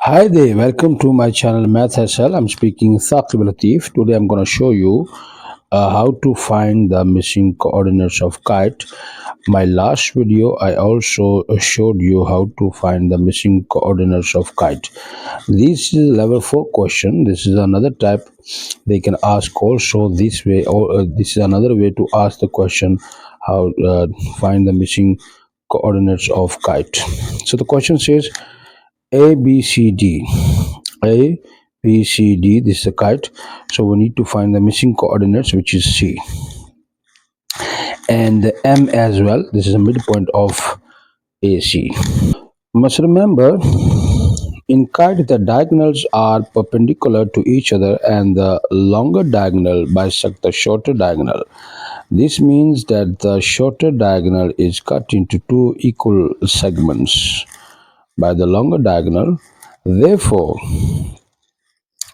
Hi there, welcome to my channel mathssl. I'm speaking Saqib Latif. Today I'm going to show you how to find the missing coordinates of kite. My last video I also showed you how to find the missing coordinates of kite. This is level 4 question. This is another type they can ask also this way, or this is another way to ask the question how find the missing coordinates of kite. So the question says a, B, C, D. A, B, C, D. This is a kite. So we need to find the missing coordinates, which is C. And the M as well. This is a midpoint of AC. Must remember, in kite, the diagonals are perpendicular to each other and the longer diagonal bisects the shorter diagonal. This means that the shorter diagonal is cut into two equal segments by the longer diagonal. Therefore,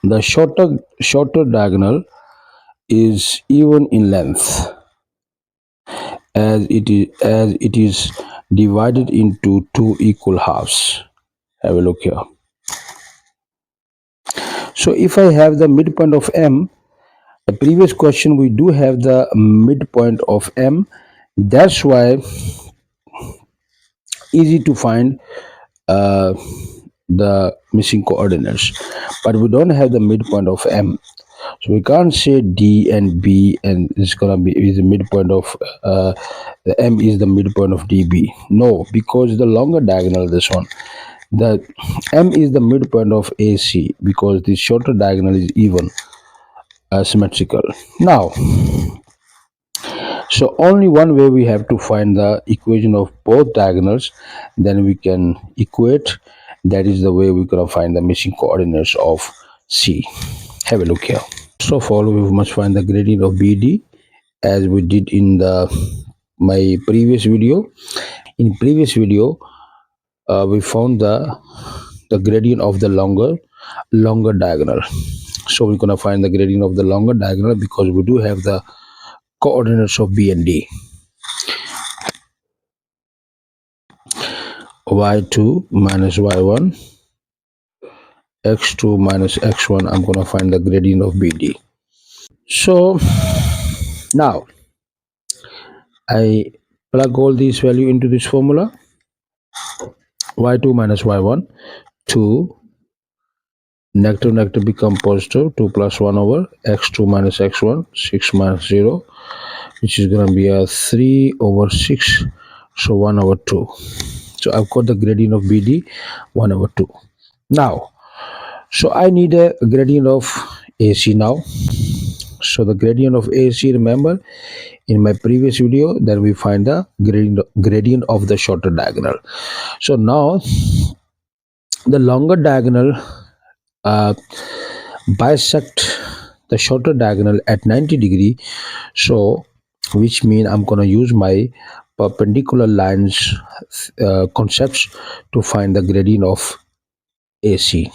the shorter diagonal is even in length as it is divided into two equal halves. Have a look here. So if I have the midpoint of M, the previous question we do have the midpoint of M. That's why easy to find uh, the missing coordinates, but we don't have the midpoint of M. So we can't say D and B and it's gonna be is the midpoint of the M is the midpoint of DB. No, because the longer diagonal, this one, the M is the midpoint of AC because the shorter diagonal is even symmetrical. Now, so only one way we have to find the equation of both diagonals, then we can equate. That is the way we're gonna find the missing coordinates of C. Have a look here. First of all, we must find the gradient of BD as we did in my previous video. In previous video, we found the gradient of the longer diagonal. So we're gonna find the gradient of the longer diagonal because we do have the coordinates of B and D. Y2 minus Y1, X2 minus X1. I'm gonna find the gradient of BD. So now I plug all these value into this formula. Y2 minus Y1, 2, negative become positive, 2 plus 1 over X2 minus X1, 6 minus 0, which is going to be a 3 over 6, so 1 over 2. So I've got the gradient of BD, 1 over 2. Now, so I need a gradient of AC now. So the gradient of AC, remember, in my previous video, then we find the gradient of the shorter diagonal. So now, the longer diagonal bisect the shorter diagonal at 90 degree, so which mean I'm going to use my perpendicular lines concepts to find the gradient of AC.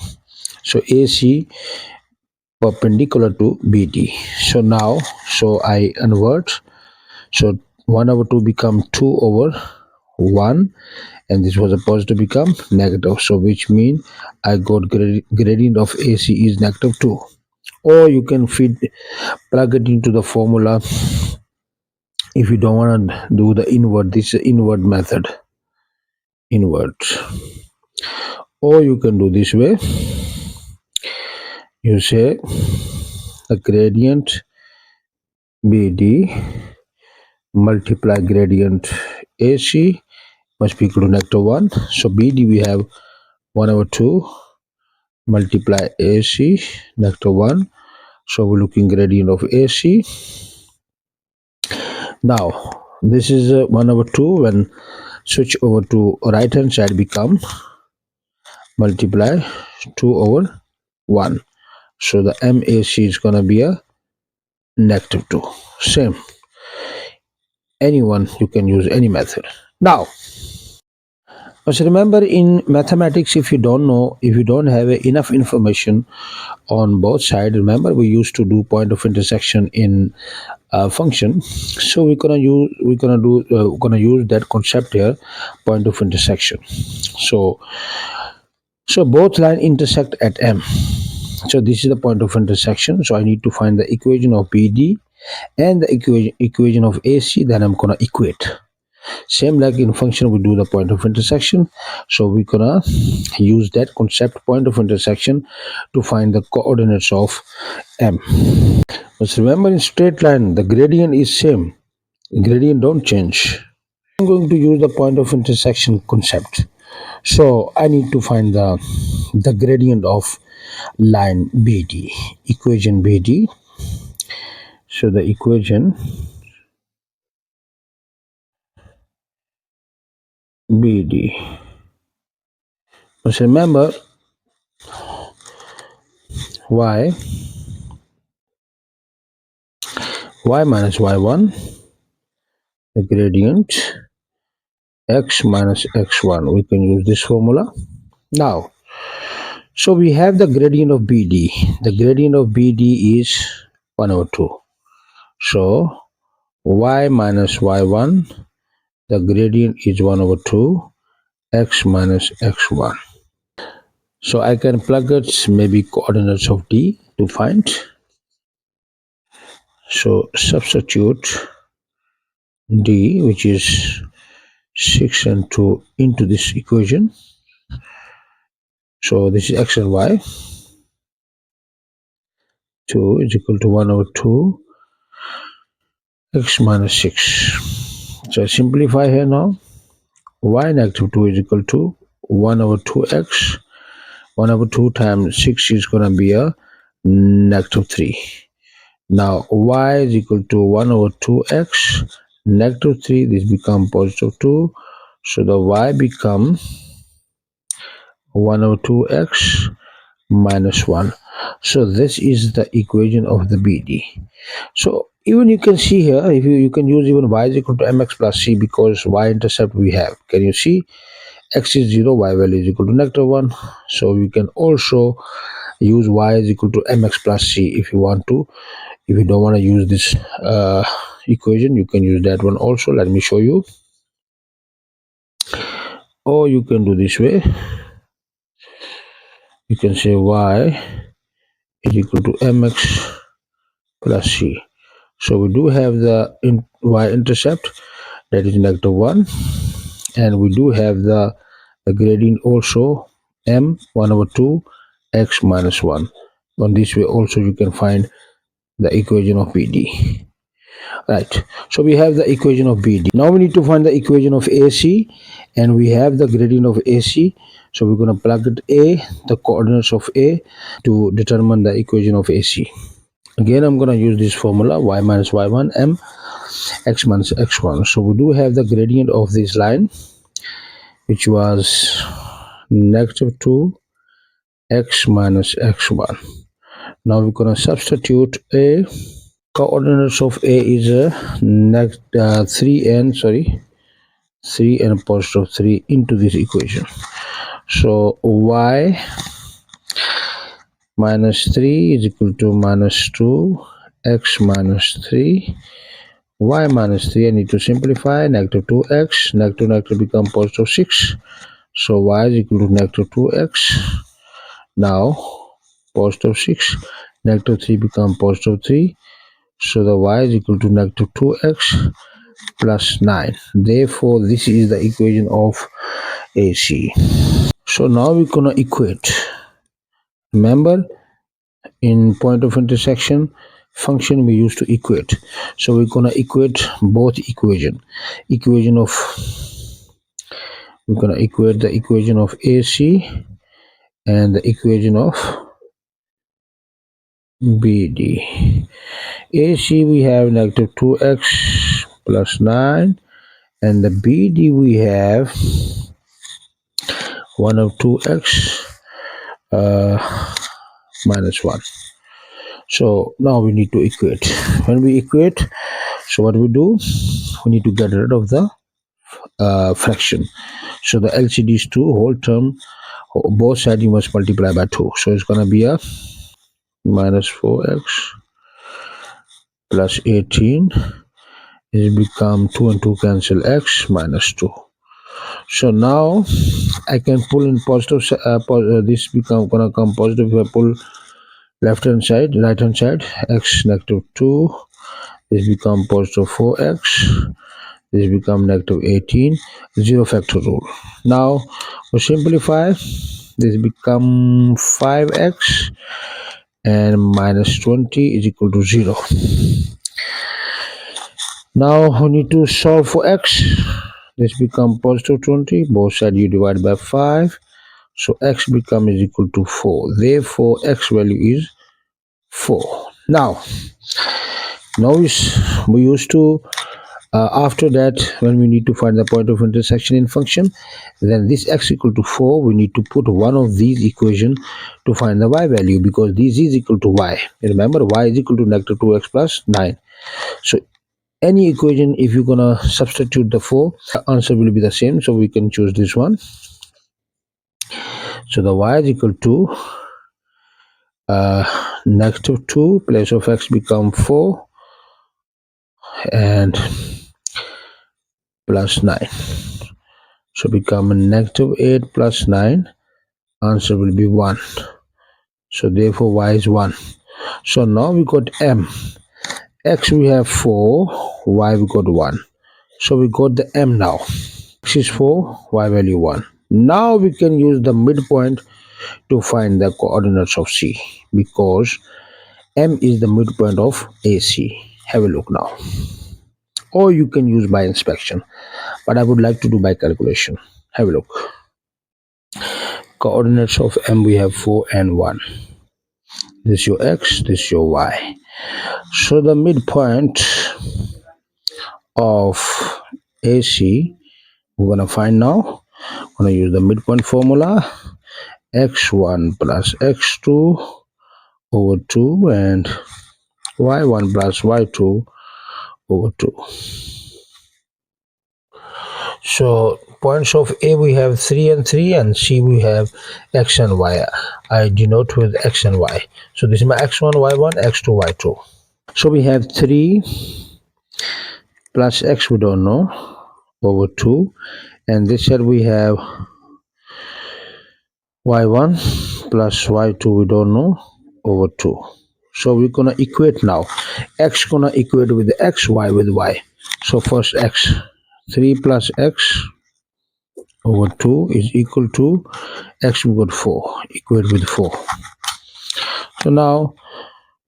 So AC perpendicular to BD. So now, so I invert, so 1 over 2 become 2 over 1, and this was supposed to become negative, so which mean I got gradient of AC is negative 2. Or you can plug it into the formula if you don't want to do the invert. This is invert method, invert. Or you can do this way. You say the gradient BD multiply gradient AC must be equal to negative 1. So BD we have 1 over 2 multiply AC negative 1. So we're looking gradient of AC. Now this is 1 over 2. When switch over to right hand side become multiply 2 over 1. So the MAC is gonna be a negative 2. Same. Anyone, you can use any method. Now, so remember, in mathematics, if you don't have enough information on both sides, remember we used to do point of intersection in function. So we're gonna use that concept here, point of intersection. So So both lines intersect at M. So this is the point of intersection. So I need to find the equation of BD and the equation of AC. Then I'm gonna equate. Same like in function, we do the point of intersection. So we're gonna use that concept point of intersection to find the coordinates of M. But remember, in straight line, the gradient is same. The gradient don't change. I'm going to use the point of intersection concept. So I need to find the gradient of line BD, equation BD. So the equation BD. Just remember y minus y1, the gradient x minus x1. We can use this formula. Now, so we have the gradient of BD. The gradient of BD is 1 over 2. So y minus y1, the gradient is 1 over 2, x minus x1. So I can plug it maybe coordinates of D to find. So substitute D, which is 6 and 2, into this equation. So this is x and y. 2 is equal to 1 over 2 x minus 6. So I simplify here now. Y negative 2 is equal to 1 over 2x. 1 over 2 times 6 is going to be a negative 3. Now y is equal to 1 over 2x negative 3. This becomes positive 2. So the y becomes 1 over 2x minus 1. So this is the equation of the BD. So even you can see here, if you can use even y is equal to mx plus c, because y-intercept we have. Can you see? X is 0, y value is equal to negative 1. So we can also use y is equal to mx plus c if you want to. If you don't want to use this equation, you can use that one also. Let me show you. Or you can do this way. You can say y is equal to mx plus c. So we do have the y-intercept, that is negative 1, and we do have the gradient also, m 1 over 2 x minus 1. On this way also you can find the equation of BD. Right, so we have the equation of BD. Now we need to find the equation of AC, and we have the gradient of AC. So we're going to plug it A, the coordinates of A, to determine the equation of AC. Again, I'm going to use this formula, y minus y1 m x minus x1. So we do have the gradient of this line, which was negative 2 x minus x1. Now we're going to substitute A. Coordinates of A is 3 and positive 3 into this equation. So y minus 3 is equal to minus 2 x minus 3. Y minus 3, I need to simplify. Negative 2x, negative become positive 6. So y is equal to negative 2x. Now positive 6, negative 3 become positive 3. So the y is equal to negative 2x plus 9. Therefore, this is the equation of AC. So now we're going to equate. Remember, in point of intersection function we used to equate. So we're going to equate both equation. We're going to equate the equation of AC and the equation of BD. AC we have negative 2x plus 9, and the BD we have 1 of 2x minus 1. So now we need to equate. When we equate, so what we do, we need to get rid of the fraction. So the LCD is 2, whole term, both sides you must multiply by 2. So it's going to be a minus 4x plus 18 is become 2 and 2 cancel, x minus 2. So now I can pull in positive. This become gonna come positive if I pull left hand side, right hand side. X negative 2. This become positive 4x. This become negative 18. Zero factor rule. Now we simplify. This become 5x and minus 20 is equal to 0. Now we need to solve for x. This become positive 20. Both sides you divide by 5. So x become is equal to 4. Therefore x value is 4. Now we used to after that, when we need to find the point of intersection in function, then this x equal to 4, we need to put one of these equation to find the y value, because this is equal to y. Remember, y is equal to negative 2x plus 9. So any equation, if you're gonna substitute the 4, the answer will be the same. So we can choose this one. So the y is equal to negative 2, place of x become 4 and plus 9. So become a negative 8 plus 9. Answer will be 1. So therefore y is 1. So now we got m. X we have 4, y we got 1. So we got the m now. X is 4, y value 1. Now we can use the midpoint to find the coordinates of C, because m is the midpoint of AC. Have a look now. Or you can use by inspection, but I would like to do by calculation. Have a look. Coordinates of m we have 4 and 1. This is your x, this is your y. So the midpoint of AC we're gonna find now. We're gonna use the midpoint formula. X1 plus x2 over 2 and y1 plus y2 over 2. So points of A we have 3 and 3, and C we have x and y. I denote with x and y. So this is my x1, y1, x2, y2. So we have 3 plus x we don't know over 2, and this side we have y1 plus y2 we don't know over 2. So we're gonna equate now. X gonna equate with x, y with y. So first x, 3 plus x over 2 is equal to x we got 4, equate with 4. So now,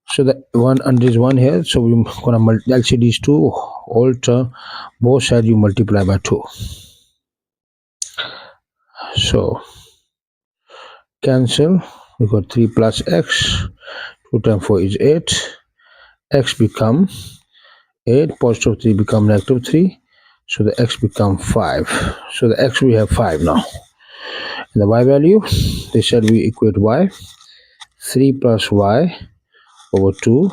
so the one and this one here, so we're gonna LCD these two, all term, both sides you multiply by 2. So cancel, we got 3 plus x, 2 times 4 is 8, x become 8, positive 3 become negative 3, so the x become 5. So the x we have 5 now. And the y value, they said we equate y, 3 plus y over 2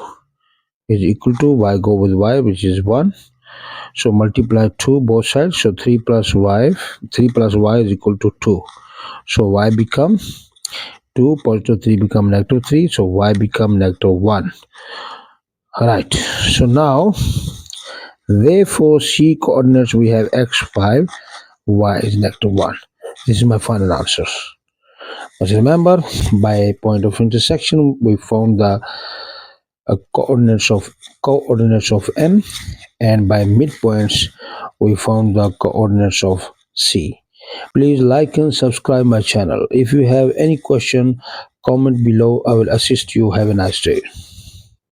is equal to y go with y, which is 1. So multiply 2 both sides, so 3 plus y is equal to 2. So y become 2, positive 3 become negative 3, so y become negative 1. Alright, so now therefore C coordinates we have x5, y is negative 1. This is my final answer. But remember, by point of intersection we found the coordinates of M, and by midpoints we found the coordinates of C. Please like and subscribe my channel. If you have any question, comment below. I will assist you. Have a nice day.